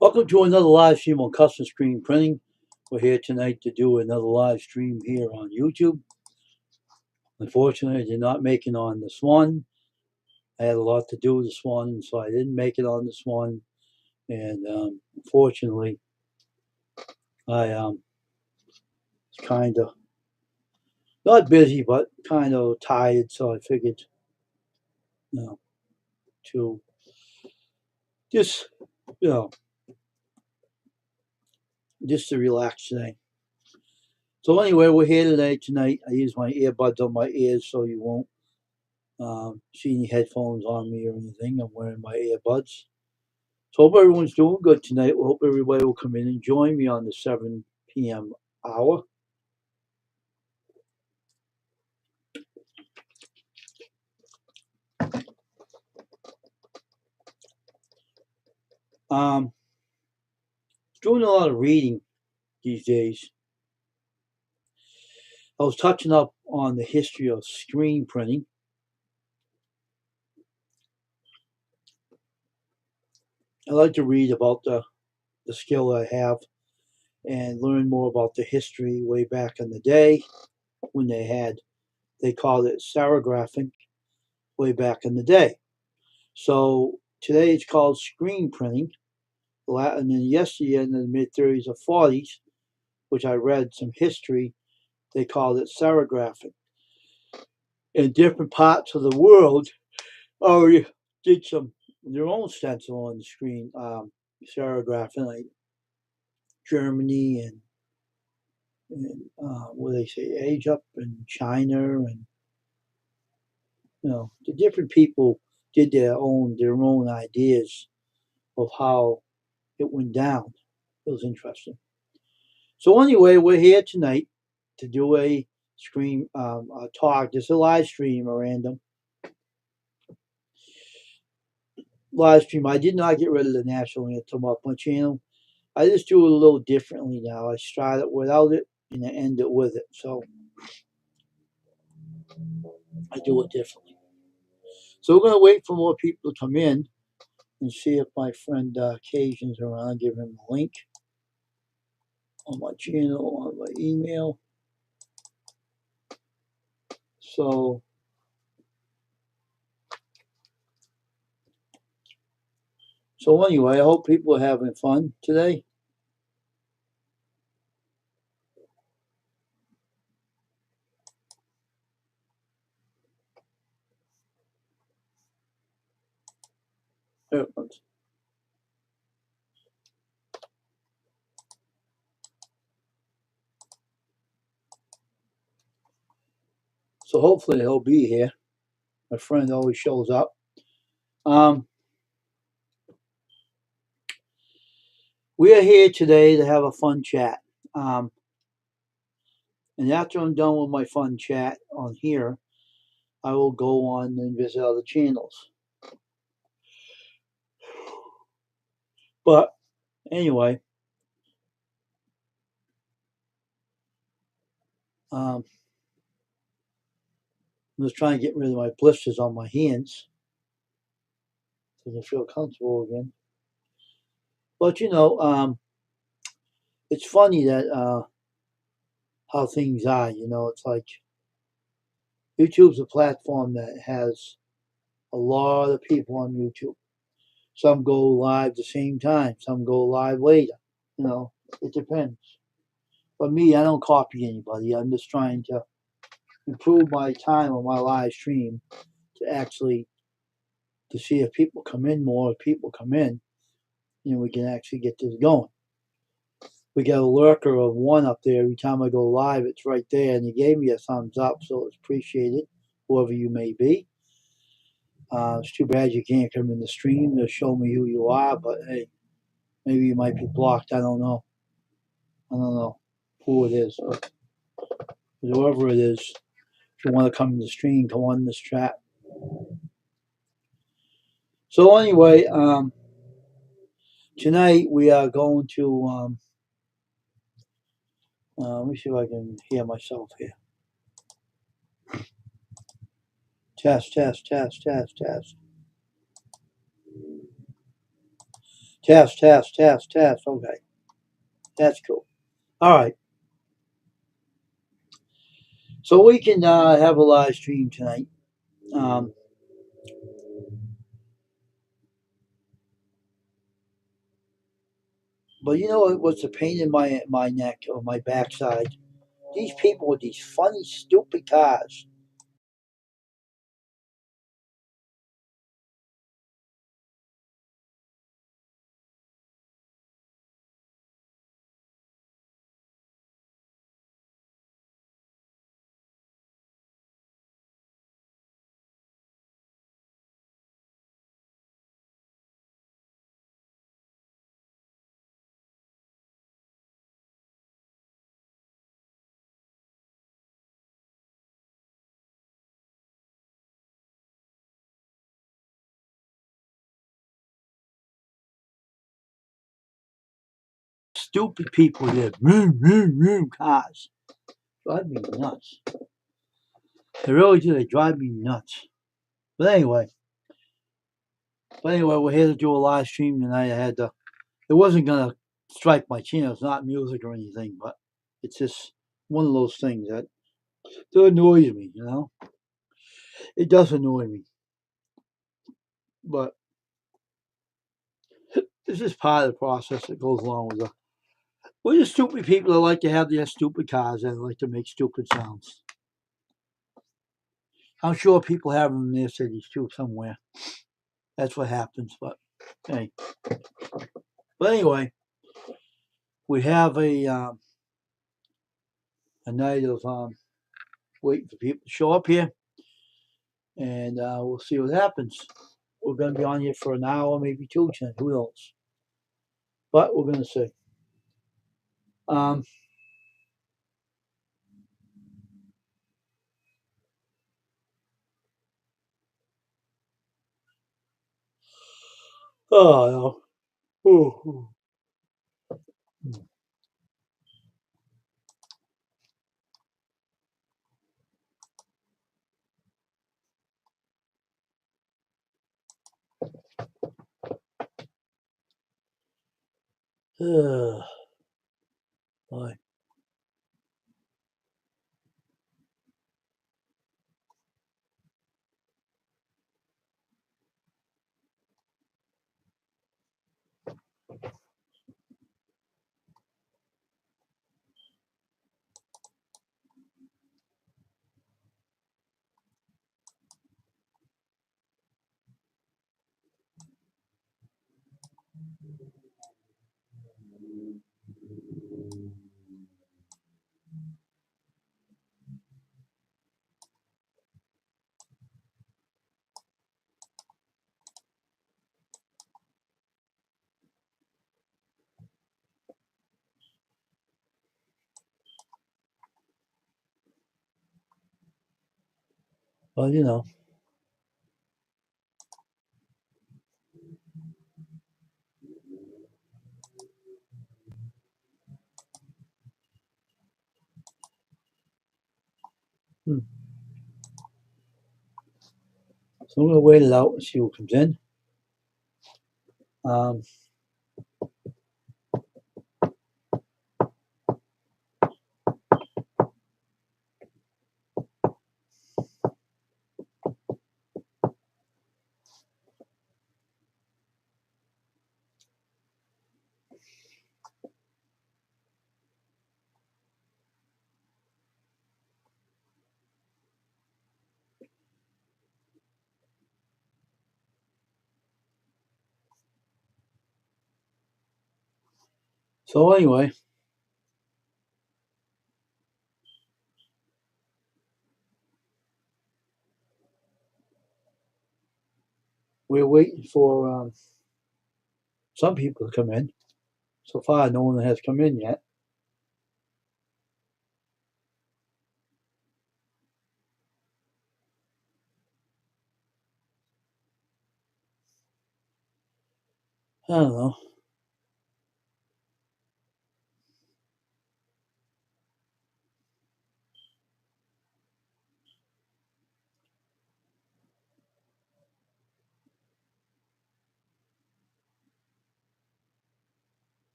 Welcome to another live stream on custom screen printing. We're here tonight to do another live stream here on YouTube. Unfortunately, I did not make it on this one. I had a lot to do with this one, so I didn't make it on this one. And unfortunately, I was kind of not busy, but kind of tired. So I figured, you know, to just, you know, just to relax today. So anyway, we're here today. Tonight, I use my earbuds on my ears so you won't see any headphones on me or anything. I'm wearing my earbuds. So hope everyone's doing good tonight. We hope everybody will come in and join me on the 7 p.m. hour. Um, doing a lot of reading these days. I was touching up on the history of screen printing. I like to read about the skill I have and learn more about the history way back in the day when they called it serigraphing way back in the day. So today it's called screen printing. And then yesterday in the mid 30s or 40s, which I read some history, they called it serigraphing. In different parts of the world, already did some their own stencil on the screen, serigraphing, like Germany and what do they say, Egypt and China, and the different people did their own ideas of how it went down. It was interesting. So anyway, we're here tonight to do a talk. This is a live stream, a random live stream. I did not get rid of the national anthem off my channel. I just do it a little differently now. I start it without it and I end it with it. So I do it differently. So we're going to wait for more people to come in and see if my friend Cajun's around. Give him the link on my channel, on my email. So anyway, I hope people are having fun today. There it comes. So hopefully he'll be here. My friend always shows up. We are here today to have a fun chat. Um, and after I'm done with my fun chat on here, I will go on and visit other channels. But anyway, I'm just trying to get rid of my blisters on my hands so I feel comfortable again. But it's funny that how things are. It's like YouTube's a platform that has a lot of people on YouTube. Some go live the same time. Some go live later. It depends. But me, I don't copy anybody. I'm just trying to improve my time on my live stream to see if people come in more. If people come in, we can actually get this going. We got a lurker of one up there. Every time I go live, it's right there, and he gave me a thumbs up, so it's appreciated, whoever you may be. It's too bad you can't come in the stream to show me who you are, but hey, maybe you might be blocked. I don't know. I don't know who it is, but whoever it is, if you want to come in the stream, come on this chat. So anyway, tonight we are going to. Let me see if I can hear myself here. Test, test, test, test, test. Test, test, test, test. Okay, that's cool. All right, so we can have a live stream tonight. Um, but you know what's a pain in my neck or my backside? These people with these funny, stupid cars. Stupid people that cars drive me nuts. They really do. They drive me nuts. But anyway, we're here to do a live stream tonight. I had to. It wasn't gonna strike my channel. It's not music or anything, but it's just one of those things that annoys me. You know, it does annoy me, but it's just part of the process that goes along with it. We're just stupid people that like to have their stupid cars and like to make stupid sounds. I'm sure people have them in their cities too somewhere. That's what happens. But hey, but anyway, we have a night of waiting for people to show up here, and we'll see what happens. We're going to be on here for an hour, maybe two, who knows? But we're going to see. Um, oh, no. Ooh. Boy. Well, you know. Hmm. So I'm going to wait it out and see who comes in. Um, so anyway, we're waiting for some people to come in. So far, no one has come in yet. I don't know.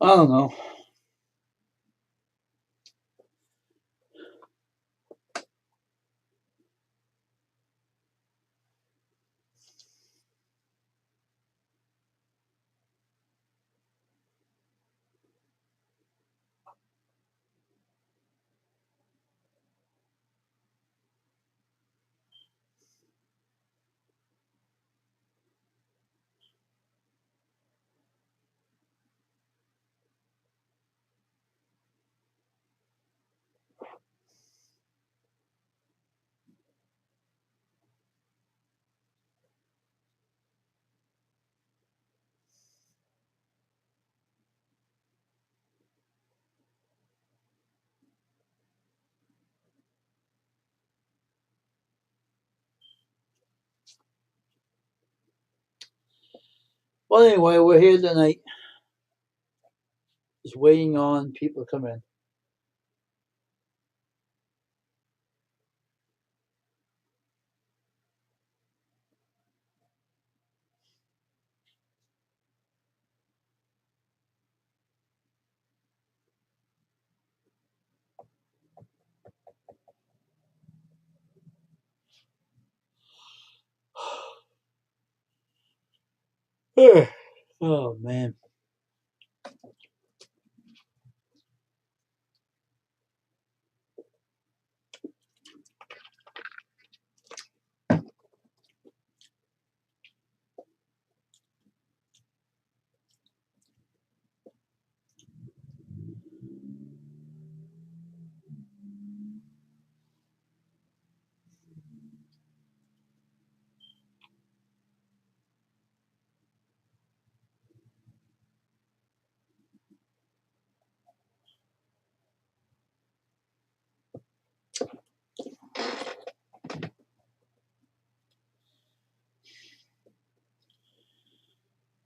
I don't know. Well, anyway, we're here tonight, just waiting on people to come in. Oh man.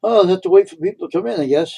Oh, I'll have to wait for people to come in, I guess.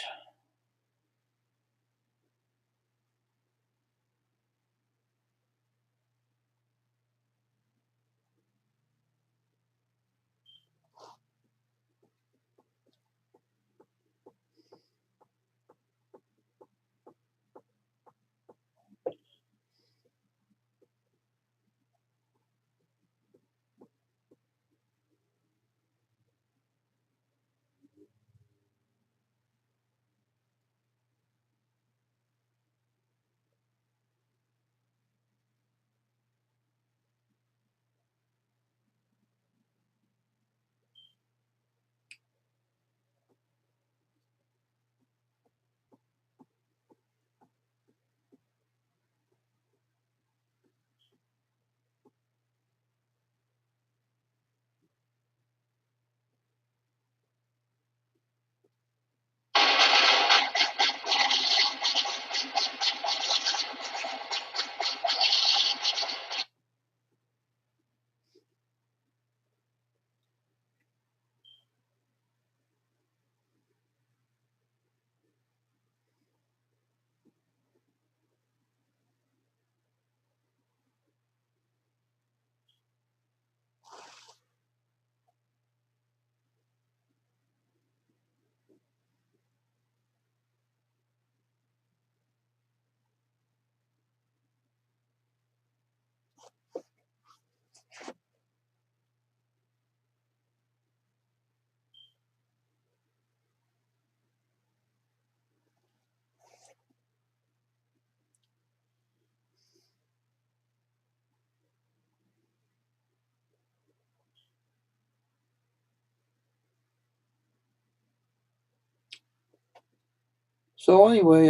So anyway,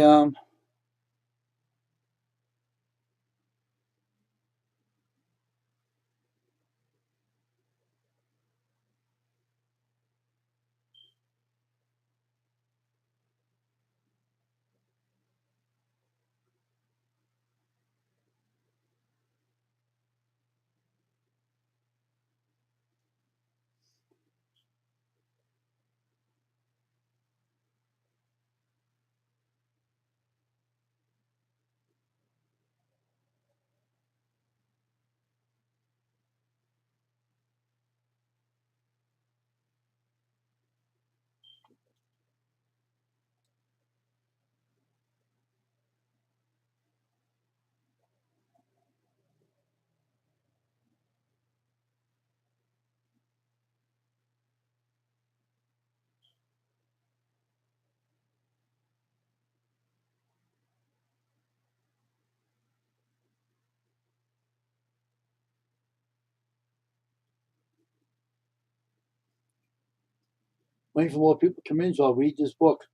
Waiting for more people to come in, so I'll read this book.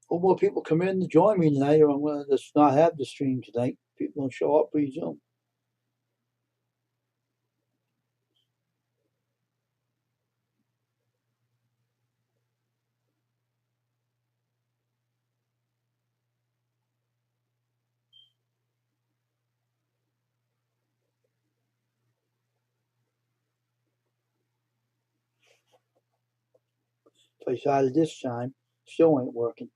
Hope more people come in to join me tonight, or I'm going to just not have the stream tonight. People don't show up pretty soon. If I decided this time, still ain't working.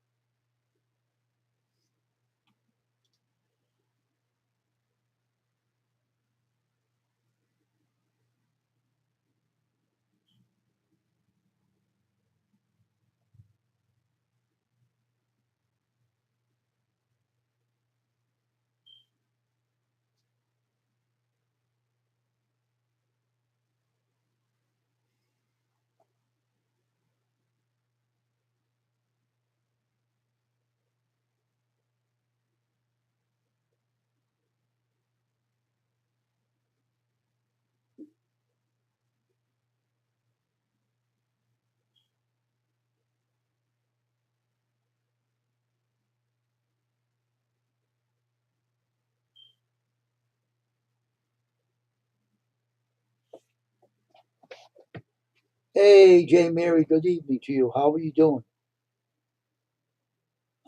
Hey, J. Mary, good evening to you. How are you doing?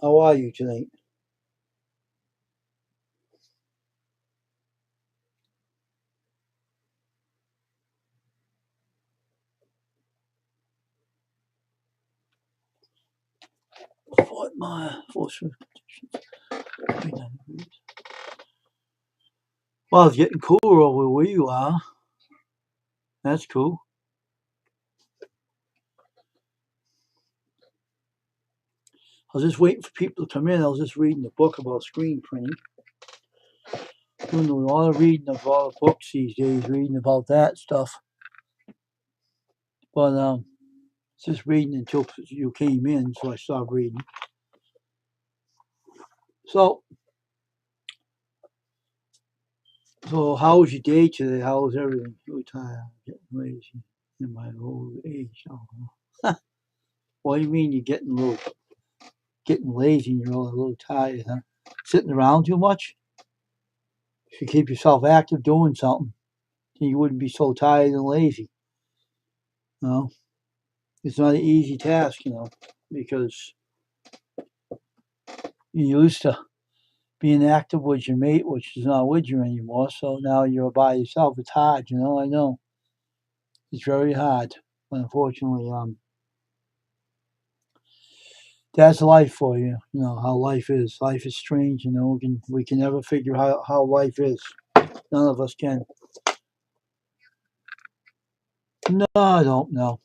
How are you tonight? Fort Myer, well, it's getting cooler over where you are. That's cool. I was just waiting for people to come in. I was just reading a book about screen printing. Doing a lot of reading of all the books these days, reading about that stuff. But just reading until you came in, so I stopped reading. So how was your day today? How was everything? You were tired, getting lazy in my old age. Oh. What do you mean you're getting lazy and you're a little tired, huh? Sitting around too much? If you keep yourself active doing something, then you wouldn't be so tired and lazy. You know? It's not an easy task, because You used to being active with your mate, which is not with you anymore. So now you're by yourself. It's hard, you know. I know it's very hard. But unfortunately, that's life for you. You know how life is. Life is strange. You know, we can never figure out how life is. None of us can. No, I don't know.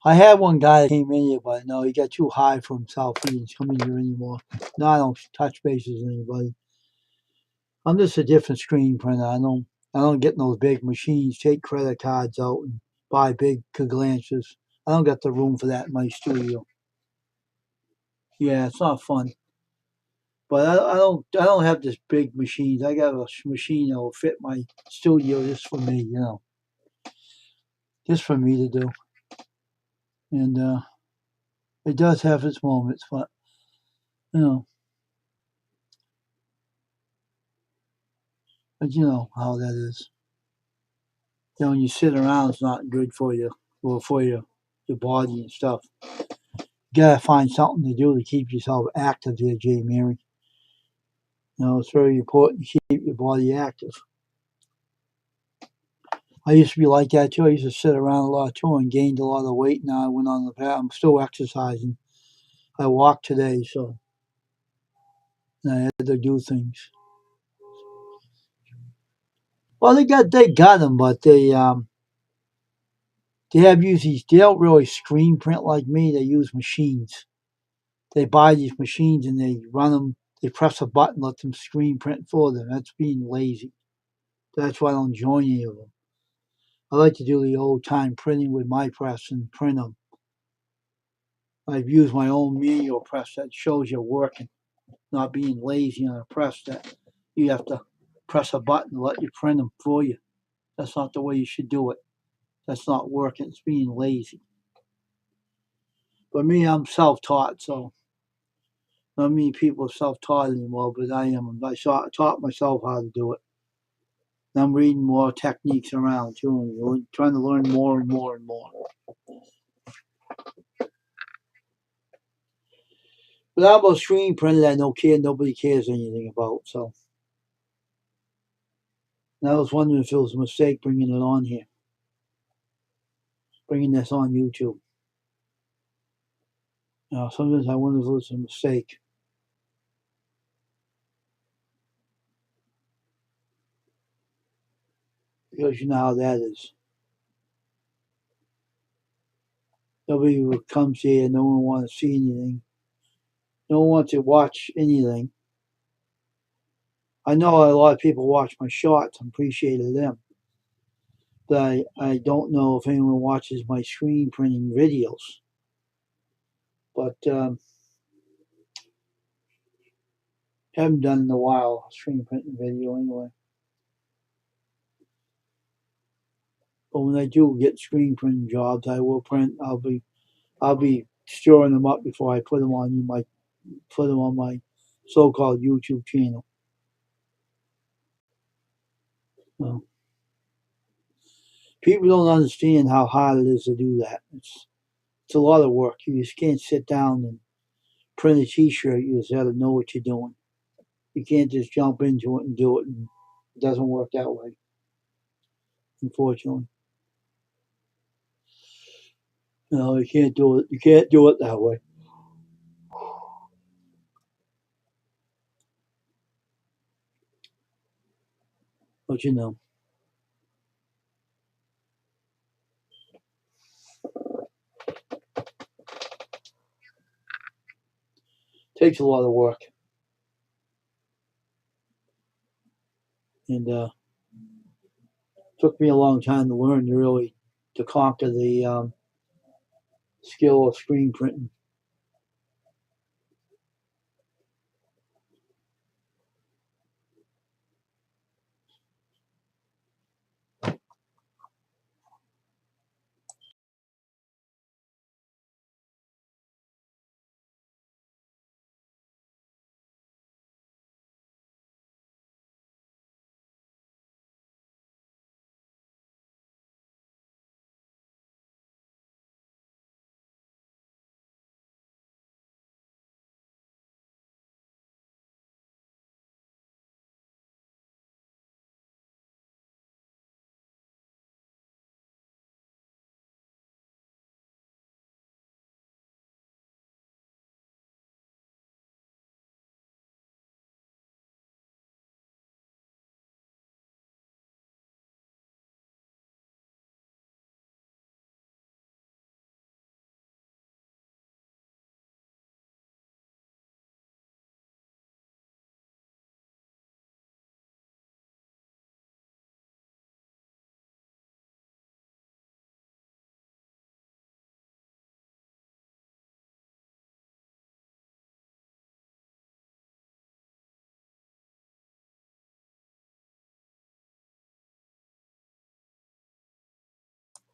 I had one guy that came in here, but no, he got too high for himself. He didn't come in here anymore. No, I don't touch bases with anybody. I'm just a different screen printer. I don't get those big machines, take credit cards out and buy big Kaglanches. I don't got the room for that in my studio. Yeah, it's not fun. But I don't have this big machines. I got a machine that will fit my studio just for me, just for me to do. And it does have its moments, but you know, but you know how that is. When you sit around, it's not good for you, well, for your body and stuff. You gotta find something to do to keep yourself active there, Jay Mary. It's very important to keep your body active. I used to be like that too. I used to sit around a lot too and gained a lot of weight. Now I went on the path. I'm still exercising. I walked today, so I had to do things. Well, they got them, but they have used these. They don't really screen print like me. They use machines. They buy these machines and they run them. They press a button, let them screen print for them. That's being lazy. That's why I don't join any of them. I like to do the old time printing with my press and print them. I've used my own manual press that shows you're working, not being lazy on a press that you have to press a button and let you print them for you. That's not the way you should do it. That's not working. It's being lazy. But me, I'm self-taught, so not many people are self-taught anymore. But I am. I taught myself how to do it. And I'm reading more techniques around too, and trying to learn more and more and more. But how about screen printing that nobody cares anything about? So and I was wondering if it was a mistake bringing it on here, bringing this on YouTube. Sometimes I wonder if it was a mistake because you know how that is. Nobody who comes here, no one wants to see anything. No one wants to watch anything. I know a lot of people watch my shorts. I'm appreciative of them. But I don't know if anyone watches my screen printing videos. But haven't done in a while, screen printing video anyway. But when I do get screen printing jobs, I will print. I'll be storing them up before I put them on my so-called YouTube channel. So, people don't understand how hard it is to do that. It's a lot of work. You just can't sit down and print a T-shirt. You just got to know what you're doing. You can't just jump into it and do it. And it doesn't work that way, unfortunately. You can't do it. You can't do it that way. But it takes a lot of work, and took me a long time to learn to conquer the skill of screen printing.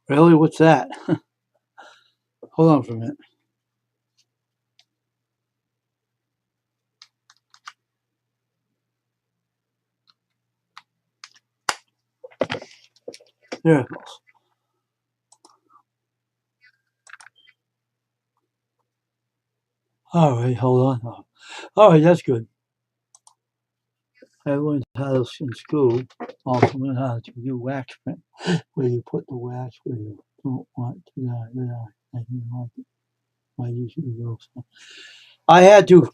Really? What's that? Hold on for a minute. There it goes. All right, hold on. All right, that's good. I learned how to in school. Also learned how to do wax print, where you put the wax where you don't want to. I didn't like it. I usually go. So I had to.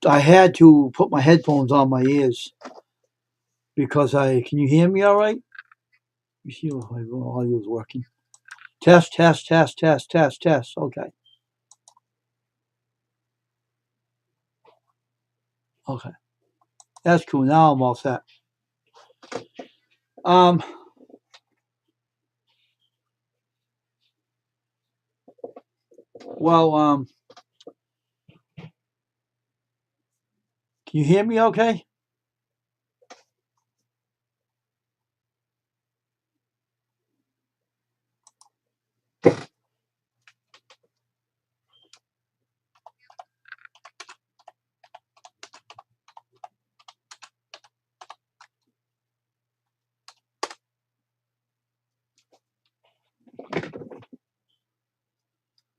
I had to put my headphones on my ears because I. Can you hear me all right? You see if my audio is working. Test, test, test, test, test, test. Okay, okay, that's cool. Now I'm all set. Um. Well. Can you hear me? Okay.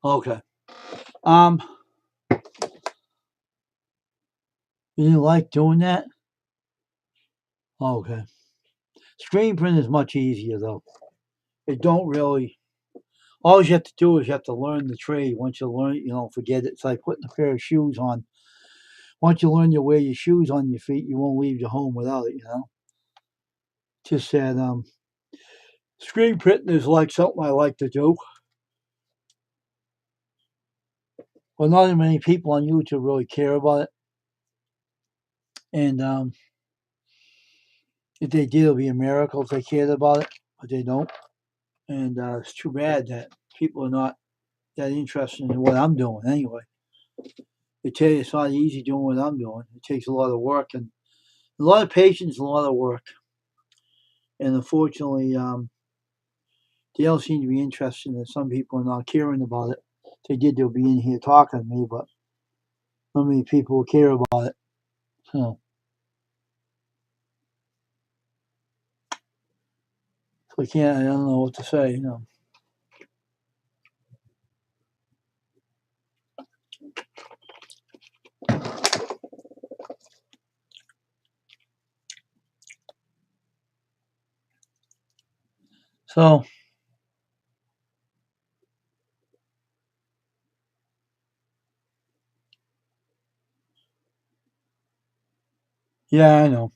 Okay. Um. You didn't like doing that? Okay. Screen print is much easier though. It don't really. All you have to do is you have to learn the trade. Once you learn it, you don't forget it. It's like putting a pair of shoes on. Once you learn to wear your shoes on your feet, you won't leave your home without it. Just that screen printing is like something I like to do. Well, not many people on YouTube really care about it, and if they did, it'd be a miracle if they cared about it, but they don't. And it's too bad that people are not that interested in what I'm doing anyway. They tell you it's not easy doing what I'm doing. It takes a lot of work and a lot of patience, and a lot of work. And unfortunately, they don't seem to be interested in it. Some people are not caring about it. If they did, they'll be in here talking to me, but not many people care about it. So, so I don't know what to say. So, yeah, I know.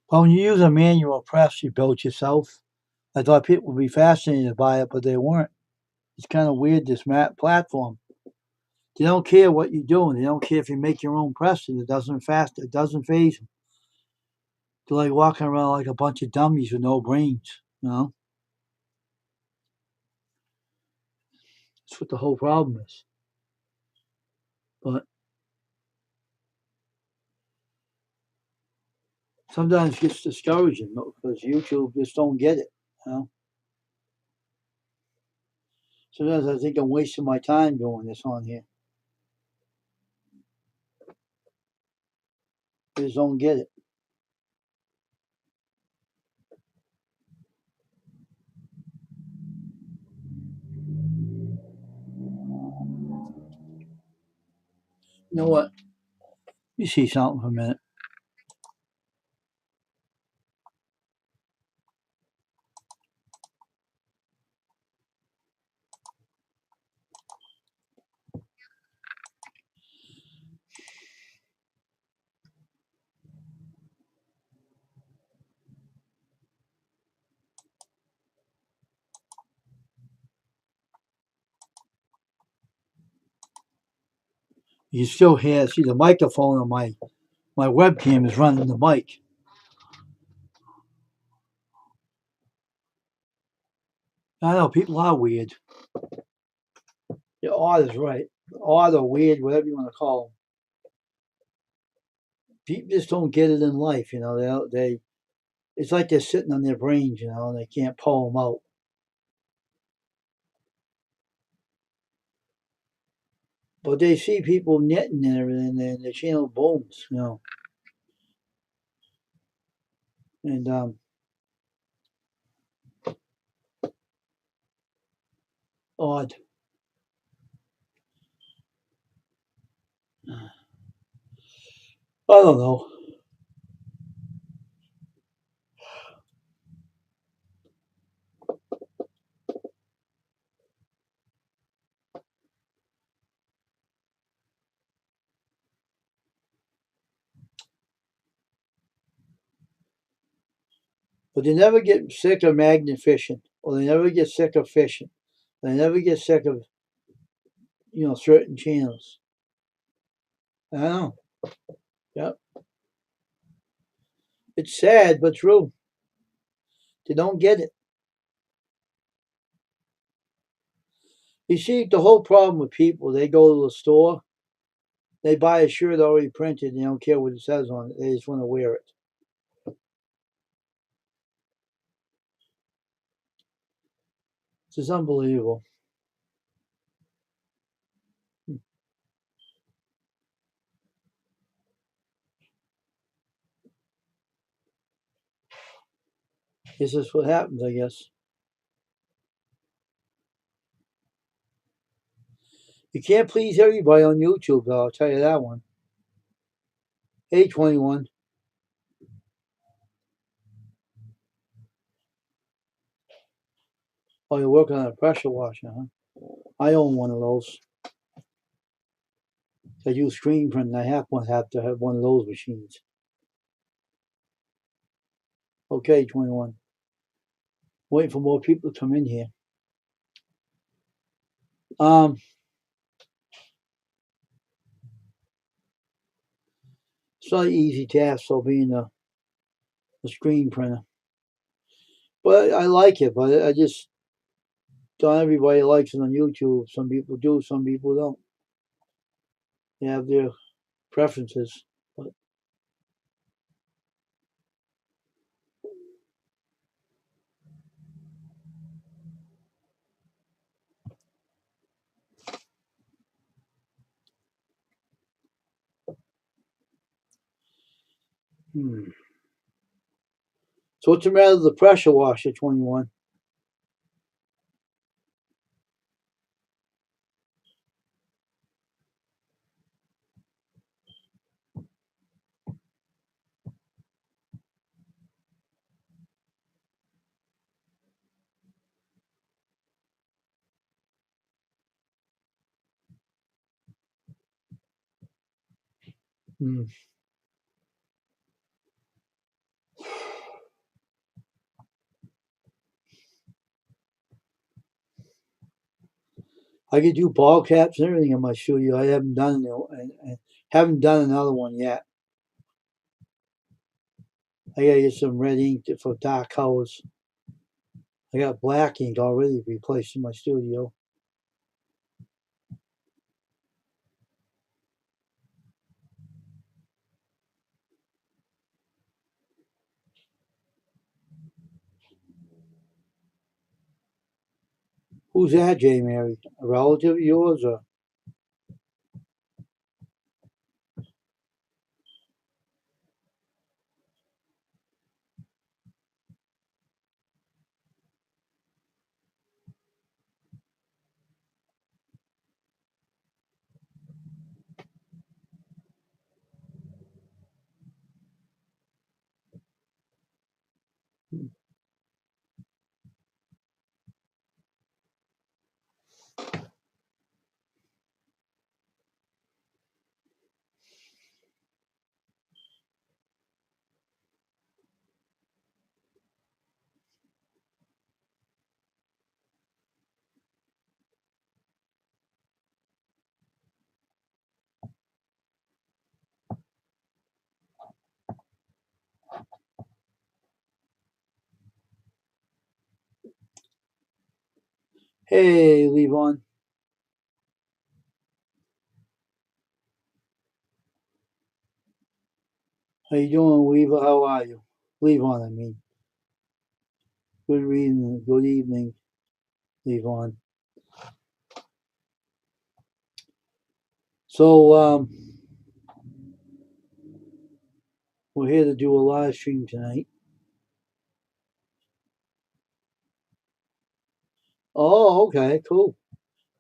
Well, when you use a manual press you built yourself, I thought people would be fascinated by it, but they weren't. It's kind of weird, this platform. They don't care what you're doing. They don't care if you make your own press, and it doesn't phase them. They're like walking around like a bunch of dummies with no brains. That's what the whole problem is. But sometimes it gets discouraging because YouTube just don't get it. You know, sometimes I think I'm wasting my time doing this on here. They just don't get it. You know what? You see something for a minute. You can still hear. See the microphone on my webcam is running the mic. I know people are weird. Yeah, odd is right. Odd or weird, whatever you want to call them. People just don't get it in life. It's like they're sitting on their brains, and they can't pull them out. But they see people knitting and everything, and the channel booms. And odd. I don't know. But they never get sick of magnet fishing, or they never get sick of fishing. They never get sick of certain channels. I don't know. Yep. It's sad but true. They don't get it. You see, the whole problem with people, they go to the store, they buy a shirt already printed, and they don't care what it says on it. They just want to wear it. It's just unbelievable. This is what happens, I guess. You can't please everybody on YouTube, though, I'll tell you that one. Hey, 21. Oh, you're working on a pressure washer, huh? I own one of those. I use screen print, and I have to have one of those machines. Okay, 21. Waiting for more people to come in here. It's not an easy task, so being a screen printer. But I like it, but I just not everybody likes it on YouTube. Some people do, some people don't. They have their preferences. But So what's the matter with the pressure washer, 21? Hmm. I could do ball caps and everything in my studio. I haven't done haven't done another one yet. I gotta get some red ink for dark colors. I got black ink already replaced in my studio. Who's that, J. Mary? A relative of yours, or? Hey, Levon. How you doing, Weaver? How are you? Levon, I mean. Good reading. Good evening, Yvonne. So we're here to do a live stream tonight. Oh, okay, cool.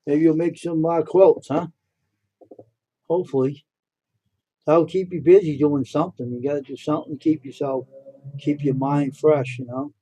Maybe you'll make some quilts, huh? Hopefully. That'll keep you busy doing something. You got to do something to keep your mind fresh, you know?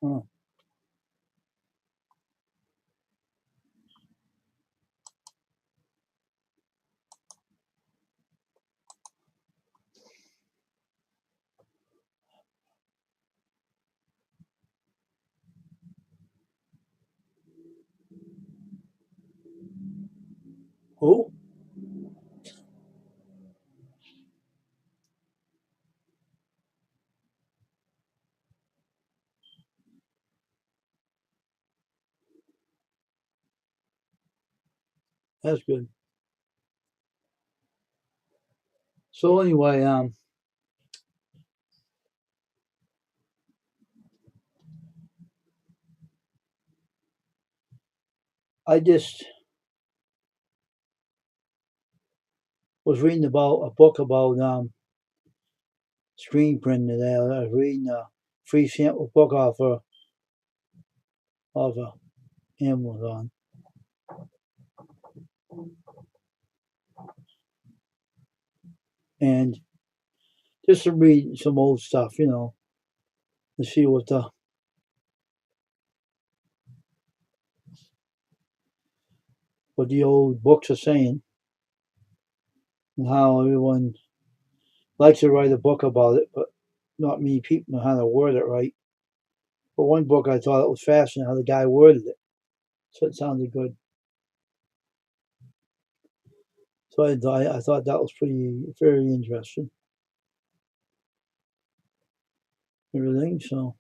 Huh. Oh, that's good. So anyway, I just was reading about a book about screen printing today. I was reading a free sample book off of Amazon, and just to read some old stuff, you know, to see what the old books are saying and how everyone likes to write a book about it, but not many people know how to word it right. But one book I thought it was fascinating how the guy worded it, so it sounded good. So I thought that was pretty very interesting. Everything. So,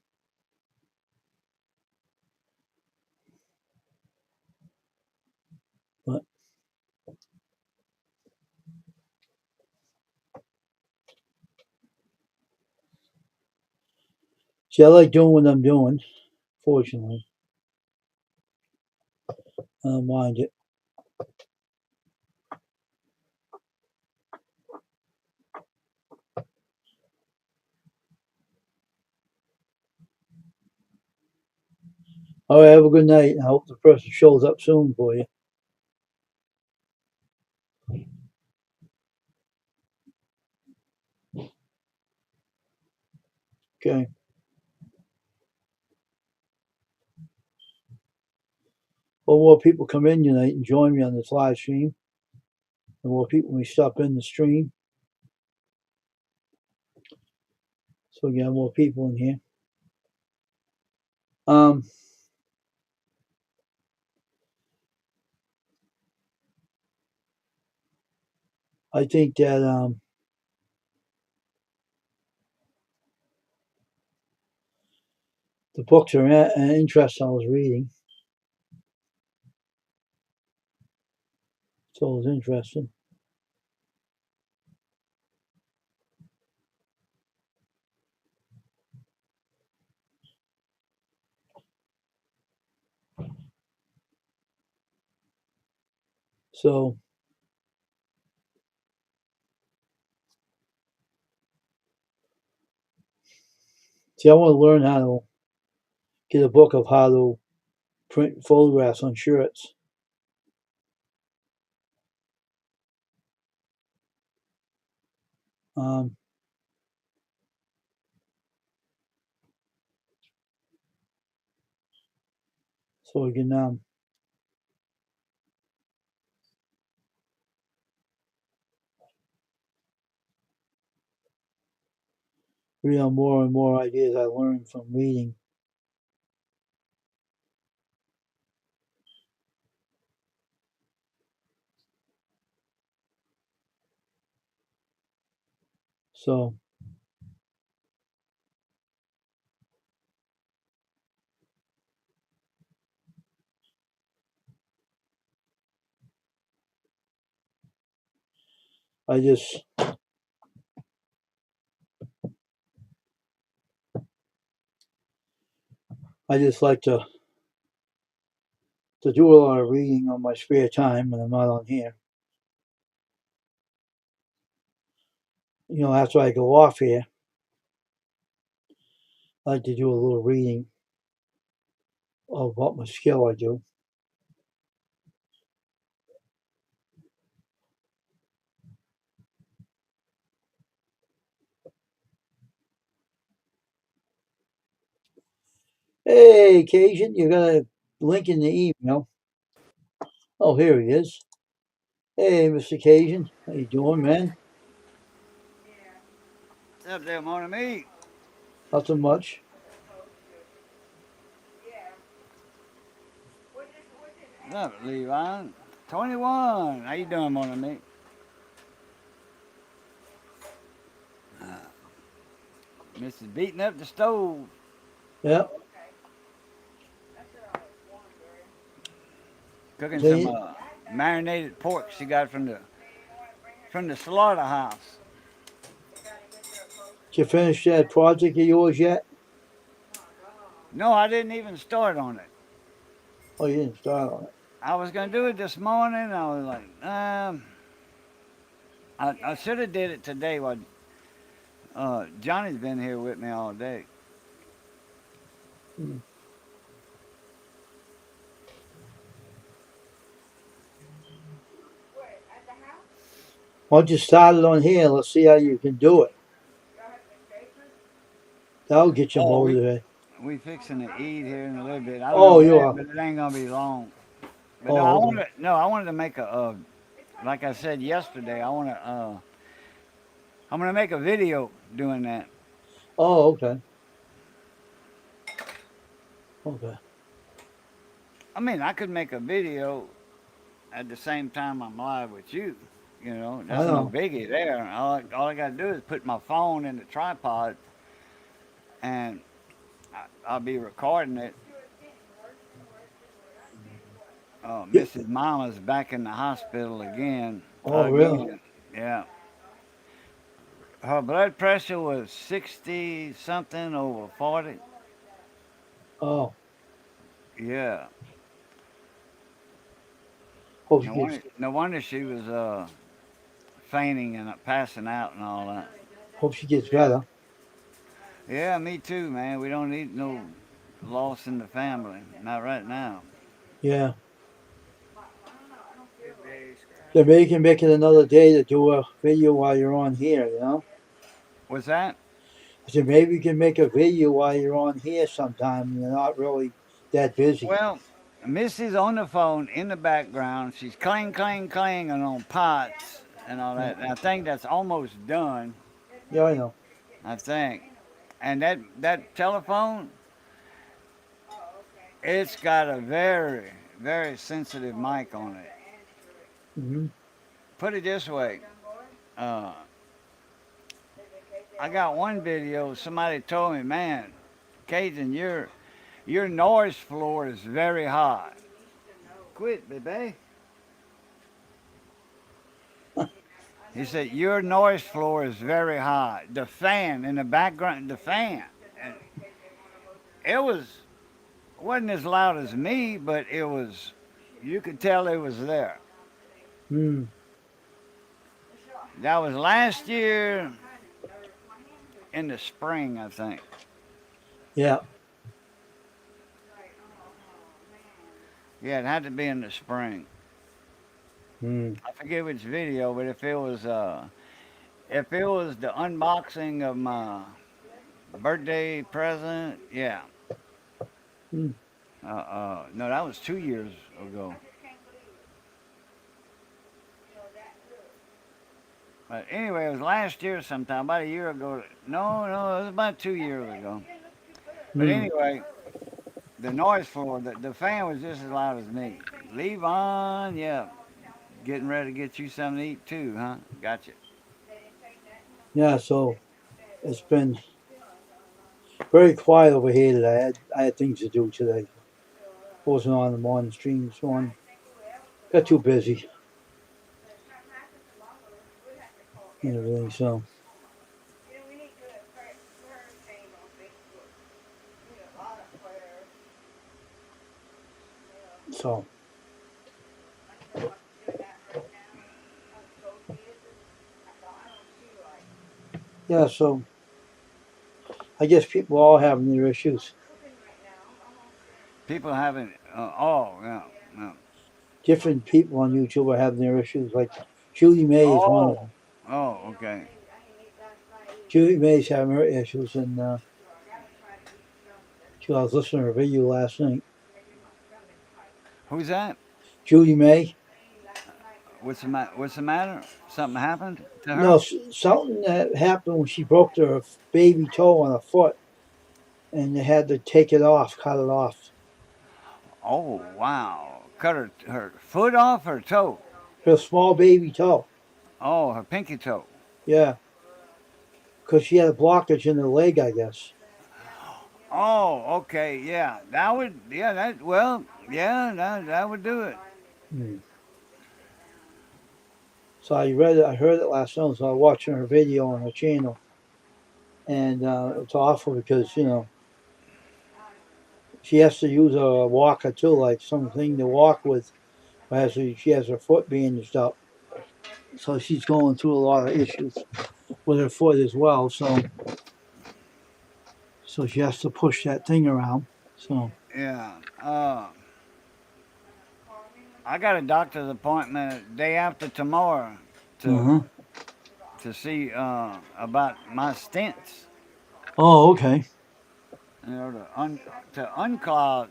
but see, I like doing what I'm doing. Fortunately, I don't mind it. All right, have a good night. I hope the person shows up soon for you. Okay. Well, more people come in tonight and join me on this live stream. The more people may stop in the stream, so we got more people in here. Um, I think that the books are interesting. I was reading, so it was interesting. So, see, I want to learn how to get a book of how to print photographs on shirts. Um, so we can read on more and more ideas I learned from reading. So I just like to do a lot of reading on my spare time when I'm not on here. After I go off here, I like to do a little reading of what my skill I do. Hey, Cajun, you got a link in the email. Oh, here he is. Hey, Mr. Cajun, how you doing, man? What's up there, mon ami? Nothing much. What's up, Levi? 21. How you doing, mon ami? Mrs. beating up the stove, Yeah. cooking So some you, marinated pork she got from the slaughterhouse. did you finish that project of yours yet? No, I didn't even start on it. Oh, you didn't start on it. I was gonna do it this morning. I was like, I should have did it today. While Johnny's been here with me all day. Hmm. Why don't you start it on here? Let's see how you can do it. That'll get you Oh, motivated. we fixing to eat here in a little bit. I don't know Oh, you when, are. but it ain't gonna be long. But no, Oh, okay. I wanted to make a like I said yesterday, I'm gonna make a video doing that. Oh, okay. Okay. I mean, I could make a video at the same time I'm live with you. I That's no know. biggie there. All I gotta do is put my phone in the tripod, and I'll be recording it. Yeah. Mrs. Mama's back in the hospital again. Oh, really? Again, yeah. Her blood pressure was 60 something over 40. Oh, Yeah. hope she gets No wonder she was fainting and passing out and all that. better. Yeah, me too, man. We don't need no loss in the family. Not right now. Yeah. Then maybe you can make it another day to do a video while you're on here. What's that? I said maybe you can make a video while you're on here sometime and you're not really that busy. Well, Missy's on the phone in the background. She's clanging on pots and all Yeah, that. And I think that's almost done. yeah, I know. I think. And that telephone, it's got a very sensitive mic on it. Hmm. Put it this way. Uh, I got one video. Somebody told me, man, Cajun, your noise floor is very high. Quit, baby. He said your noise floor is very high. The fan in the background, the fan, and it wasn't as loud as me, but it was. You could tell it was there. Mm, That was last year in the spring, I think. yeah. Yeah, it had to be in the spring. Hmm. I forget which video, but if it was the unboxing of my birthday present, yeah. Hmm. No, that was 2 years ago. But anyway, it was last year sometime, about a year ago. No, no, it was about 2 years ago. But Hmm. anyway, the noise floor, the fan was just as loud as me. Levon, yeah, getting ready to get you something to eat too, huh? Gotcha. Yeah. So it's been very quiet over here today. I had things to do today. Wasn't on the morning stream this morning. Got too busy and everything. So yeah. So I guess people are all having their issues. People haven't. Oh, yeah, yeah. Different people on YouTube are having their issues. Like Julie May is one of Oh, them. oh, okay. Julie May's having her issues, and I was listening to her video last night. Who's that? Julie May. What's the matter? Something happened to No, her? something that happened when she broke her baby toe on her foot, and they had to take it off, cut it off. Oh, wow. Cut her foot off, her toe. Her small baby toe. Oh, her pinky toe. Yeah, because she had a blockage in her leg, I guess. Oh, okay, yeah. That would, yeah, well, yeah, that would do it. Hmm. So I read it, I heard it last night. So I was watching her video on her channel, and it's awful because she has to use a walker too, like something to walk with. As she has her foot bandaged up, so she's going through a lot of issues with her foot as well. So she has to push that thing around. So Yeah. I got a doctor's appointment day after tomorrow to uh-huh. see about my stents. Oh, okay. To unclog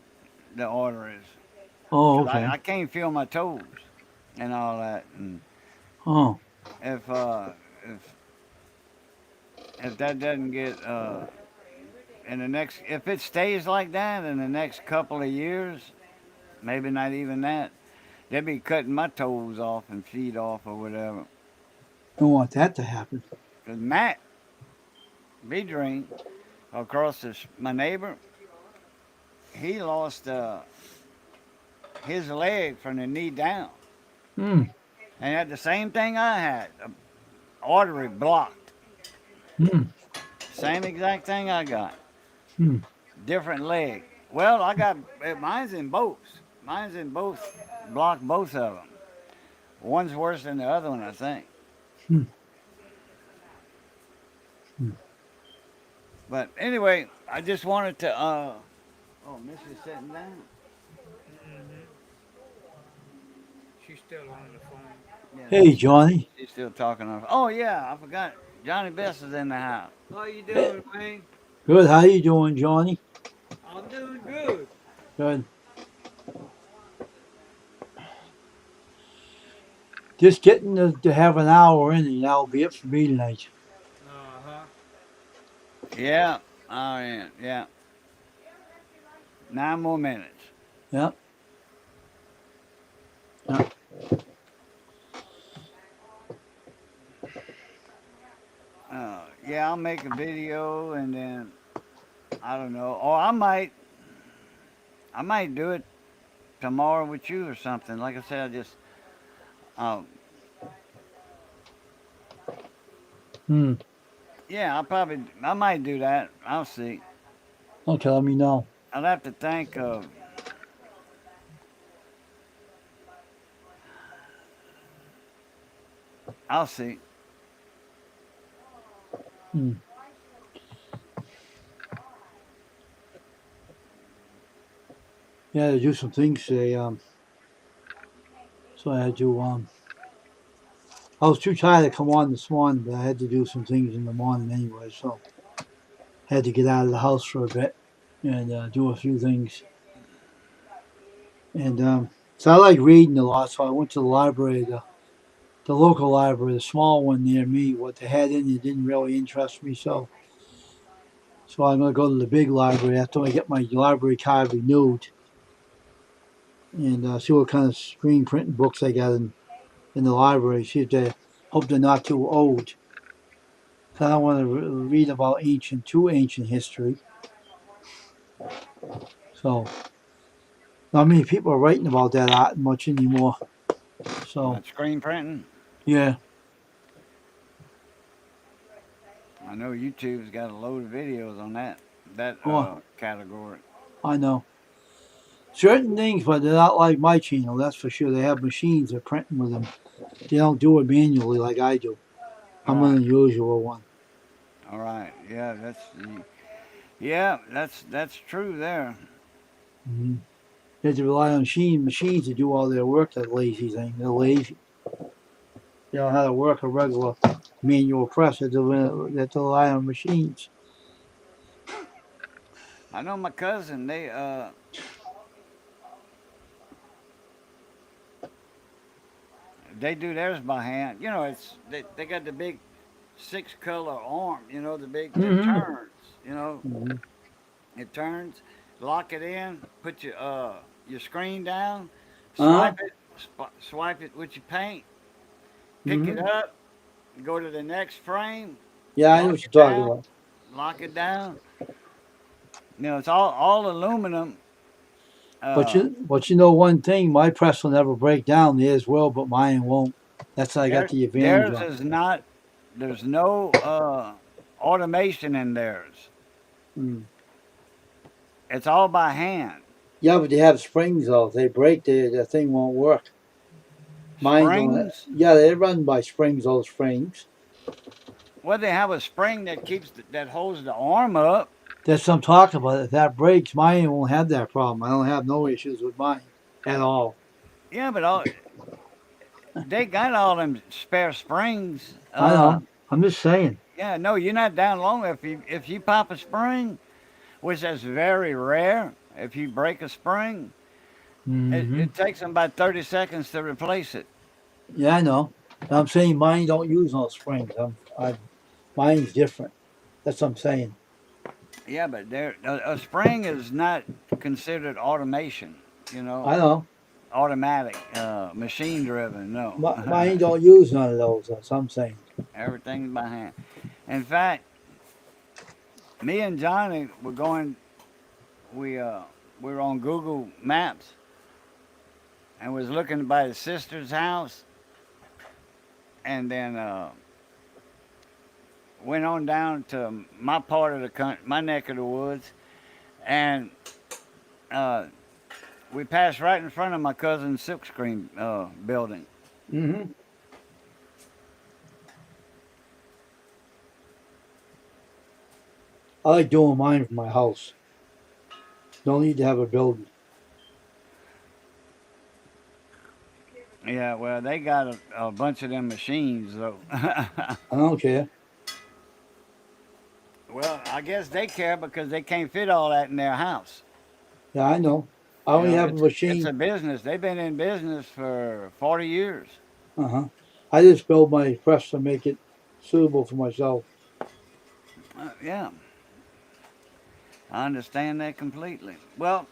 the arteries Oh, because okay. I can't feel my toes and all that. And Oh. if uh, if if that doesn't get in the next, if it stays like that in the next couple of years, maybe not even that, they'll be cutting my toes off and feet off or whatever. Don't want that to happen. Cause Matt Bedring across my neighbor, he lost his leg from the knee down, Hmm. and had the same thing I had, a artery blocked. Hmm. Same exact thing I got. Hmm. Different leg. Well, I got mine's in both. Mine's in both. Blocked both of them. One's worse than the other one, I think. Hmm. Hmm. But anyway, I just wanted to. Oh, Missy's sitting down. Hmm. She's still on the phone. Yeah, Hey, Johnny. she's still talking on. Oh yeah, I forgot. Johnny Best is in the house. How you Eh, doing, man? good. How you doing, Johnny? I'm doing good. Good. Just getting to have an hour in, and that'll be it for me tonight. Uh-huh. Yeah. Oh yeah. Yeah. 9 more minutes. Yeah. Yeah. Yeah, I'll make a video and then I don't know. Or I might do it tomorrow with you or something. Like I said, I just um Hmm. yeah, I might do that. I'll see. Okay. Let me know. I'll have to think of. I'll see. Hmm. Yeah, to do some things today. So I had to. I was too tired to come on this morning, but I had to do some things in the morning anyway. So I had to get out of the house for a bit and do a few things. And so I like reading a lot. So I went to the library, the local library, the small one near me. What they had in it didn't really interest me. So I'm gonna go to the big library after I get my library card renewed and see what kind of screen printing books I got in the library. See if they hope they're not too old. I don't want to read about too ancient history. So not many people are writing about that art much anymore. So That screen printing. yeah, I know YouTube's got a load of videos on that oh, category. I know certain things, but they're not like my channel. That's for sure. They have machines they're printing with them. They don't do it manually like I do. All I'm right, an unusual one. all right. Yeah, that's true there. Mm-hmm. They have to rely on machines to do all their work. That lazy thing. They're lazy. They don't know how to work a regular manual press. They have to rely on machines. I know my cousin. They do theirs by hand. You know, they got the big six color arm. You know, the big that Mm-hmm. turns. You know, Mm-hmm. it turns. Lock it in. Put your screen down. Uh huh. Swipe it with your paint. Pick it Mm-hmm. up. Go to the next frame. Yeah, I know Lock what you're it talking down. about. Lock it down. You know, it's all aluminum. But Uh, you know one thing, my press will never break down. Theirs will, but mine won't. That's what I got the advantage theirs of. is not. There's no automation in theirs. Mm. It's all by hand. Yeah, but they have springs though. If they break, the thing won't work. Mine don't. Springs. Yeah, they run by springs. Those frames. Well, they have a spring that that holds the arm up. That's what I'm talking about. If that breaks, mine won't have that problem. I don't have no issues with mine at all. Yeah, but they got all them spare springs. I know. I'm just saying. Yeah, no, you're not down long if you pop a spring, which is very rare. If you break a spring, Hmm. it takes them about 30 seconds to replace it. Yeah, I know. I'm saying mine don't use no springs. Mine's different. That's what I'm saying. Yeah, but a spring is not considered automation. You know, I know. automatic, machine driven. No, Mine don't use none of those. That's what I'm saying. everything's by hand. In fact, me and Johnny were going. We were on Google Maps and was looking by his sister's house, and then went on down to my part of the country, my neck of the woods, and uh, we passed right in front of my cousin's silkscreen building. Hmm. I like doing mine from my house. Don't need to have a building. Yeah, well, they got a bunch of them machines though. I don't care. Well, I guess they care because they can't fit all that in their house. Yeah, I know. I You only know, have a it's machine. a business. They've been in business for 40 years. Uh huh. I just build my press to make it suitable for myself. Yeah, I understand that completely. Well,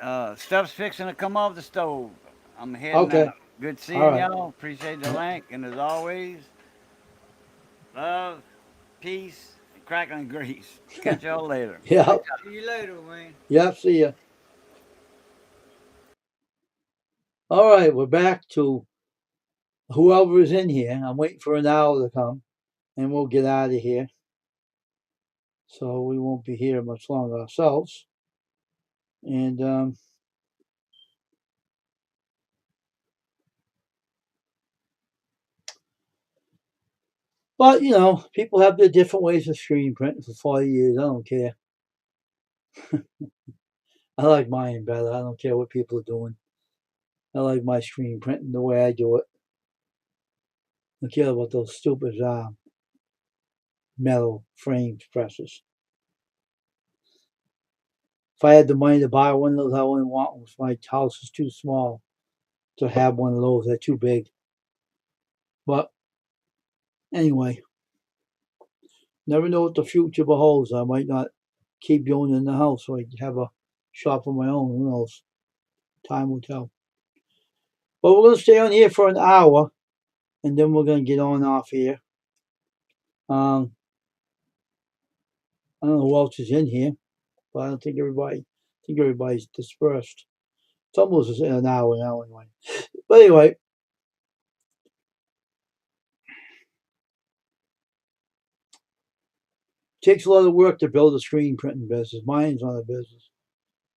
uh, stuff's fixing to come off the stove. I'm heading Okay. out. Good All seeing right. y'all. Appreciate the link. And as always, love, peace, and crackling grease. Catch y'all later. Yeah. See you later, Wayne. Yeah. See ya. All right. We're back to whoever is in here. I'm waiting for an hour to come, and we'll get out of here. So we won't be here much longer ourselves. And but people have their different ways of screen printing for 40 years. I don't care. I like mine better. I don't care what people are doing. I like my screen printing the way I do it. I don't care about those stupid metal framed presses. If I had the money to buy one of those, I wouldn't want one. My house is too small to have one of those. They're too big. But anyway, never know what the future beholds. I might not keep going in the house, so I have a shop of my own. Who knows? Time will tell. But we're going to stay on here for an hour, and then we're going to get on off here. I don't know who else is in here, but I don't think everybody. I think everybody's dispersed. It's almost an hour now, anyway. But anyway, it takes a lot of work to build a screen printing business. Mine's not a business;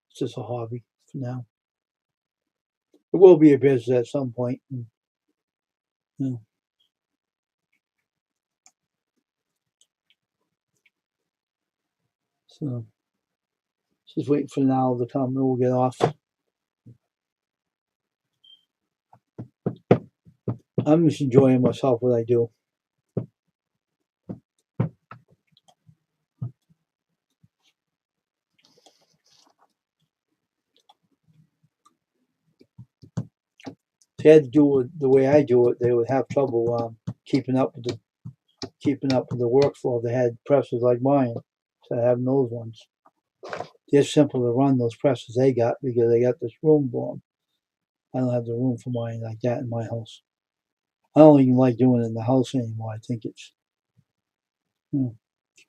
it's just a hobby for now. It will be a business at some point. And, you know, so just waiting for the hour to come, and we'll get off. I'm just enjoying myself what I do. If they had to do it the way I do it, they would have trouble keeping up with the workflow. They had presses like mine, so I have those ones. They're simple to run, those presses they got, because they got this room for them. I don't have the room for mine like that in my house. I don't even like doing it in the house anymore. I think it's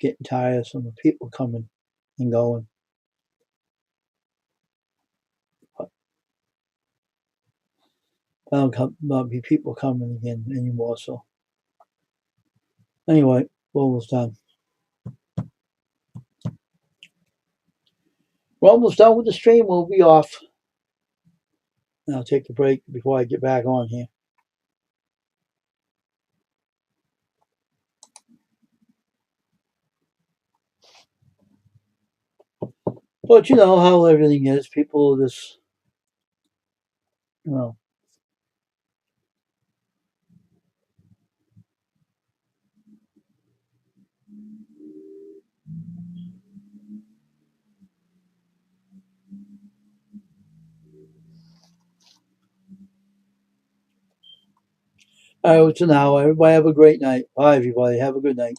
getting tiresome of people coming and going. But I don't be people coming again anymore. So anyway, we're almost done. We're almost done with the stream. We'll be off. And I'll take a break before I get back on here. But you know how everything is. People just, you know. All right, it's an hour. Everybody have a great night. Bye, everybody. Have a good night.